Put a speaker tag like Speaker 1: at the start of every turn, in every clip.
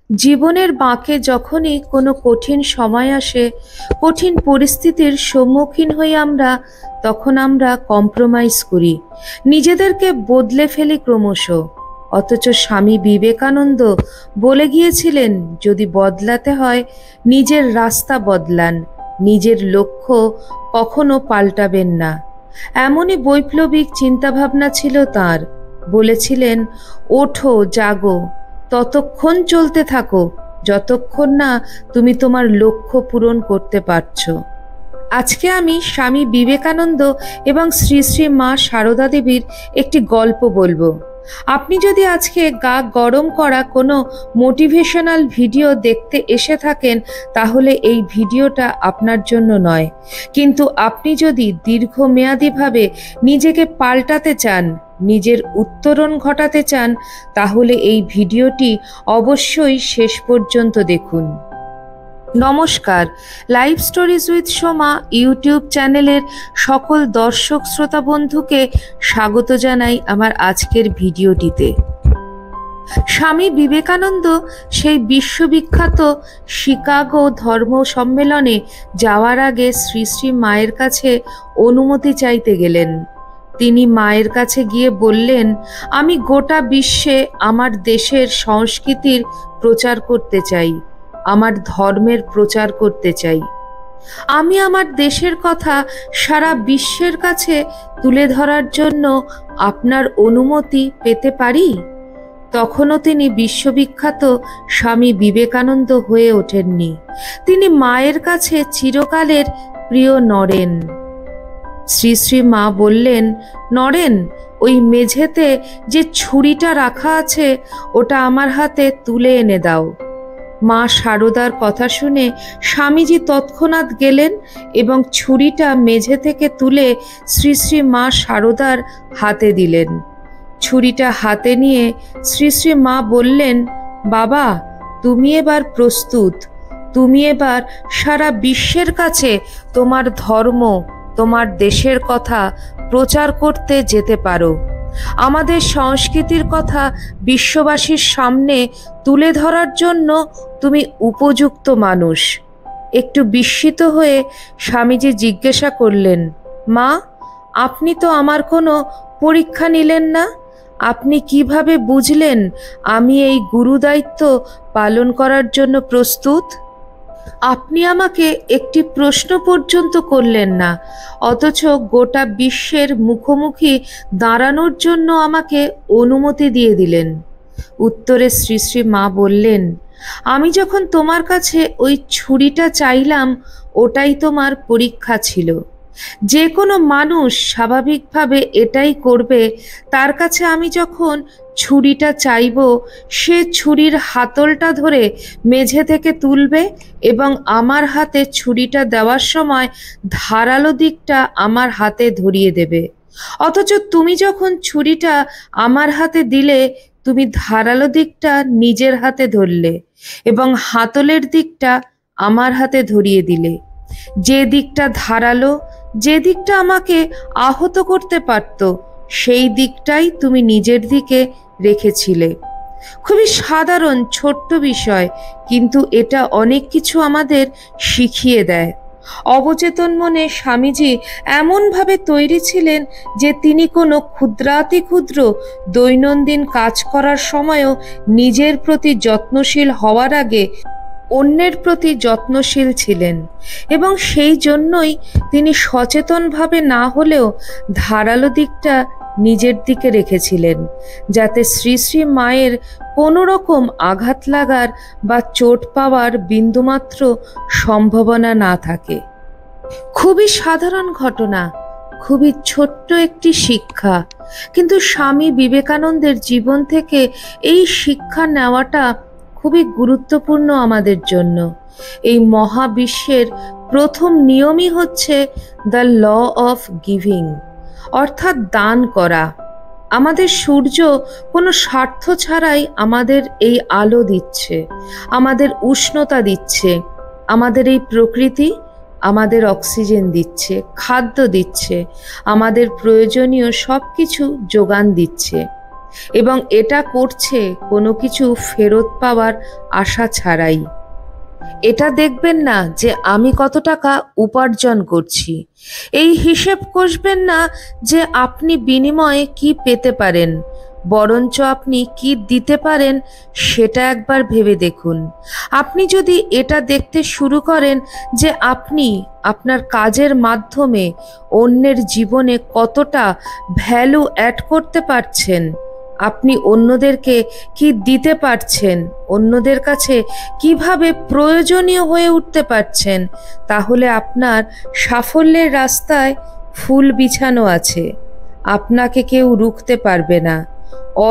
Speaker 1: জীবনের বাঁকে যখনই কোনো কঠিন সময় আসে, কঠিন পরিস্থিতির সম্মুখীন হই আমরা, তখন আমরা কম্প্রোমাইজ করি, নিজেদেরকে বদলে ফেলি ক্রমশ। অথচ স্বামী বিবেকানন্দ বলে গিয়েছিলেন, যদি বদলাতে হয় নিজের রাস্তা বদলান, নিজের লক্ষ্য কখনো পাল্টাবেন না। এমনই বৈপ্লবিক চিন্তাভাবনা ছিল তাঁর। বলেছিলেন, ওঠো, জাগো, ততক্ষণ চলতে থাকো যতক্ষণ না তুমি তোমার লক্ষ্য পূরণ করতে পারছো। আজকে আমি স্বামী বিবেকানন্দ এবং শ্রী শ্রী মা সারদা দেবীর একটি গল্প বলবো। আপনি যদি আজকে গা গরম করা কোনো মোটিভেশনাল ভিডিও দেখতে এসে থাকেন, তাহলে এই ভিডিওটা আপনার জন্য নয়। কিন্তু আপনি যদি দীর্ঘমেয়াদীভাবে নিজেকে পাল্টাতে চান, নিজের উত্তরণ ঘটাতে চান, তাহলে এই ভিডিওটি অবশ্যই শেষ পর্যন্ত দেখুন। নমস্কার, live stories with Soma YouTube চ্যানেলের সকল দর্শক শ্রোতা বন্ধুকে স্বাগত জানাই আমার আজকের ভিডিওটিতে। স্বামী বিবেকানন্দ সেই বিশ্ববিখ্যাত শিকাগো ধর্ম সম্মেলনে যাওয়ার আগে শ্রী শ্রী মায়ের কাছে অনুমতি চাইতে গেলেন। তিনি মায়ের কাছে গিয়ে বললেন, আমি গোটা বিশ্বে আমার দেশের সংস্কৃতির প্রচার করতে চাই, আমার ধর্মের প্রচার করতে চাই। আমি আমার দেশের কথা সারা বিশ্বের কাছে তুলে ধরার জন্য আপনার অনুমতি পেতে পারি? তখনও তিনি বিশ্ববিখ্যাত স্বামী বিবেকানন্দ হয়ে ওঠেননি। তিনি মায়ের কাছে চিরকালের প্রিয় নরেন। শ্রী শ্রী মা বললেন, নরেন, ওই মেঝেতে যে ছুরিটা রাখা আছে ওটা আমার হাতে তুলে এনে দাও। মা সারদার কথা শুনে স্বামীজি তৎক্ষণাৎ গেলেন এবং ছুরিটা মেঝে থেকে তুলে শ্রী শ্রী মা সারদার হাতে দিলেন। ছুরিটা হাতে নিয়ে শ্রী শ্রী মা বললেন, বাবা, তুমি এবার প্রস্তুত। তুমি এবার সারা বিশ্বের কাছে তোমার ধর্ম, তোমার দেশের কথা প্রচার করতে যেতে পারো। আমাদের সংস্কৃতির কথা বিশ্ববাসীর সামনে তুলে ধরার জন্য তুমি উপযুক্ত মানুষ। একটু বিস্মিত হয়ে স্বামীজি জিজ্ঞাসা করলেন, মা, আপনি তো আমার কোনো পরীক্ষা নিলেন না। আপনি কিভাবে বুঝলেন আমি এই গুরুদায়িত্ব পালন করার জন্য প্রস্তুত? আপনি আমাকে একটি প্রশ্ন পর্যন্ত করলেন না, অথচ গোটা বিশ্বের মুখোমুখি দাঁড়ানোর জন্য আমাকে অনুমতি দিয়ে দিলেন। উত্তরে শ্রী শ্রী মা বললেন, আমি যখন তোমার কাছে ওই ছুরিটা চাইলাম, ওটাই তোমার পরীক্ষা ছিল। যে কোনো মানুষ স্বাভাবিকভাবে এটাই করবে। তার কাছে আমি যখন ছুরিটা চাইব, সে ছুরির হাতলটা ধরে মেঝে থেকে তুলবে এবং আমার হাতে ছুরিটা দেওয়ার সময় ধারালো দিকটা আমার হাতে ধরিয়ে দেবে। অথচ তুমি যখন ছুরিটা আমার হাতে দিলে, তুমি ধারালো দিকটা নিজের হাতে ধরলে এবং হাতলের দিকটা আমার হাতে ধরিয়ে দিলে। যে দিকটা ধারালো, যে দিকটা আমাকে আহত করতে পারত, সেই দিকটাই তুমি নিজের দিকে রেখেছিলে। খুবই সাধারণ ছোট্ট বিষয়, কিন্তু এটা অনেক কিছু আমাদের শিখিয়ে দেয়। অবচেতন মনে স্বামীজি এমনভাবে তৈরি ছিলেন যে তিনি কোনো ক্ষুদ্রাতি ক্ষুদ্র দৈনন্দিন কাজ করার সময়ও নিজের প্রতি যত্নশীল হওয়ার আগে অন্যের প্রতি যত্নশীল ছিলেন, এবং সেই জন্যই তিনি সচেতনভাবে না হলেও ধারালো দিকটা নিজের দিকে রেখেছিলেন, যাতে শ্রী শ্রী মায়ের কোনো রকম আঘাত লাগার বা চোট পাওয়ার বিন্দুমাত্র সম্ভাবনা না থাকে। খুবই সাধারণ ঘটনা, খুবই ছোট্ট একটি শিক্ষা, কিন্তু স্বামী বিবেকানন্দের জীবন থেকে এই শিক্ষা নেওয়াটা খুবই গুরুত্বপূর্ণ আমাদের জন্য। এই মহাবিশ্বের প্রথম নিয়মই হচ্ছে দ্য ল অফ গিভিং, অর্থাৎ দান করা। আমাদের সূর্য কোনো স্বার্থ ছাড়াই আমাদের এই আলো দিচ্ছে, আমাদের উষ্ণতা দিচ্ছে, আমাদের এই প্রকৃতি আমাদের অক্সিজেন দিচ্ছে, খাদ্য দিচ্ছে, আমাদের প্রয়োজনীয় সব কিছু যোগান দিচ্ছে। এবং এটা করছে কোনো কিছু ফেরত পাওয়ার আশা ছাড়াই। এটা দেখবেন না যে আমি কত টাকা উপার্জন করছি, এই হিসেব কষবেন না যে আপনি বিনিময়ে কি পেতে পারেন, বরঞ্চ আপনি কি দিতে পারেন সেটা একবার ভেবে দেখুন। আপনি যদি এটা দেখতে শুরু করেন যে আপনি আপনার কাজের মাধ্যমে অন্যের জীবনে কতটা ভ্যালু অ্যাড করতে পারছেন, আপনি অন্যদেরকে কি দিতে পারছেন, অন্যদের কাছে কিভাবে প্রয়োজনীয় হয়ে উঠতে পারছেন, তাহলে আপনার সাফল্যের রাস্তায় ফুল বিছানো আছে। আপনাকে কেউ রুখতে পারবে না।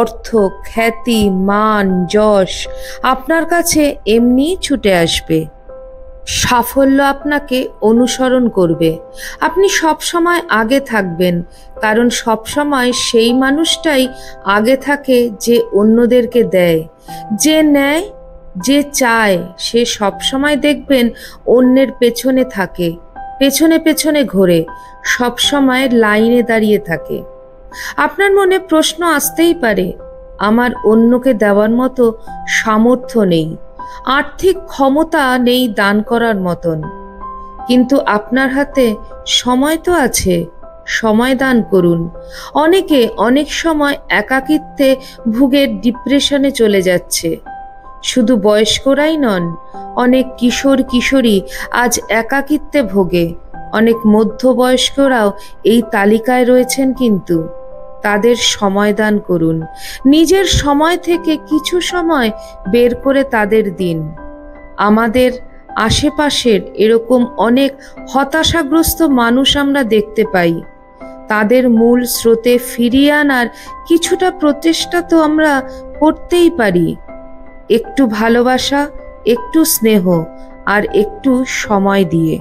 Speaker 1: অর্থ, খ্যাতি, মান, যশ আপনার কাছে এমনিই ছুটে আসবে। সাফল্য আপনাকে অনুসরণ করবে। আপনি সব সময় আগে থাকবেন, কারণ সব সময় সেই মানুষটাই আগে থাকে যে অন্যদেরকে দেয়, যে নেয়, যে চায়, সে সব সময় দেখবেন অন্যের পেছনে থাকে, পেছনে পেছনে ঘোরে, সব সময় লাইনে দাঁড়িয়ে থাকে। আপনার মনে প্রশ্ন আসতেই পারে, আমার অন্যকে দেওয়ার মতো সামর্থ্য নেই, আর্থিক ক্ষমতা নেই দান করার মতন, কিন্তু আপনার হাতে সময় তো আছে, সময় দান করুন। অনেকে অনেক সময় একাকিত্বে ভুগে ডিপ্রেশনে চলে যাচ্ছে। শুধু বয়স্করাই নন, অনেক কিশোর কিশোরী আজ একাকিত্বে ভোগে। অনেক মধ্যবয়স্করাও এই তালিকায় রয়েছেন। কিন্তু তাদের সময় দান করুন। নিজের সময় থেকে কিছু সময় বের করে তাদের দিন। আমাদের আশেপাশের এরকম অনেক হতাশাগ্রস্ত মানুষ আমরা দেখতে পাই। তাদের মূল স্রোতে ফিরিয়ে আনার কিছুটা প্রচেষ্টা তো আমরা করতেই পারি। একটু ভালোবাসা, একটু স্নেহ আর একটু সময় দিয়ে।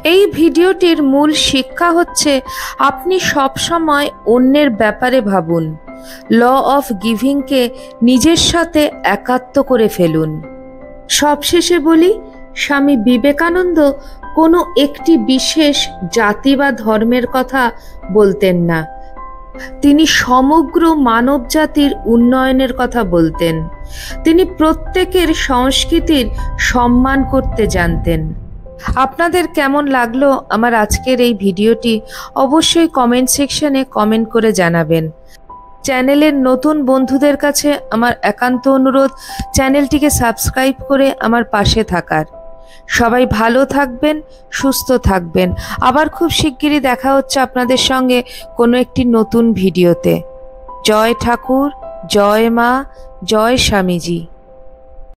Speaker 1: এই ভিডিওটির মূল শিক্ষা হচ্ছে, আপনি সব সময় অন্যের ব্যাপারে ভাবুন। ল অফ গিভিংকে নিজের সাথে একাত্ম করে ফেলুন। সবশেষে বলি, স্বামী বিবেকানন্দ কোনো একটি বিশেষ জাতি বা ধর্মের কথা বলতেন না, তিনি সমগ্র মানব জাতির উন্নয়নের কথা বলতেন। তিনি প্রত্যেকের সংস্কৃতির সম্মান করতে জানতেন। আপনাদের কেমন লাগলো আমার আজকের এই ভিডিওটি অবশ্যই কমেন্ট সেকশনে কমেন্ট করে জানাবেন। চ্যানেলের নতুন বন্ধুদের কাছে আমার একান্ত অনুরোধ, চ্যানেলটিকে সাবস্ক্রাইব করে আমার পাশে থাকার। সবাই ভালো থাকবেন, সুস্থ থাকবেন। আবার খুব শিগগিরই দেখা হচ্ছে আপনাদের সঙ্গে কোনো একটি নতুন ভিডিওতে। জয় ঠাকুর, জয় মা, জয় স্বামীজি।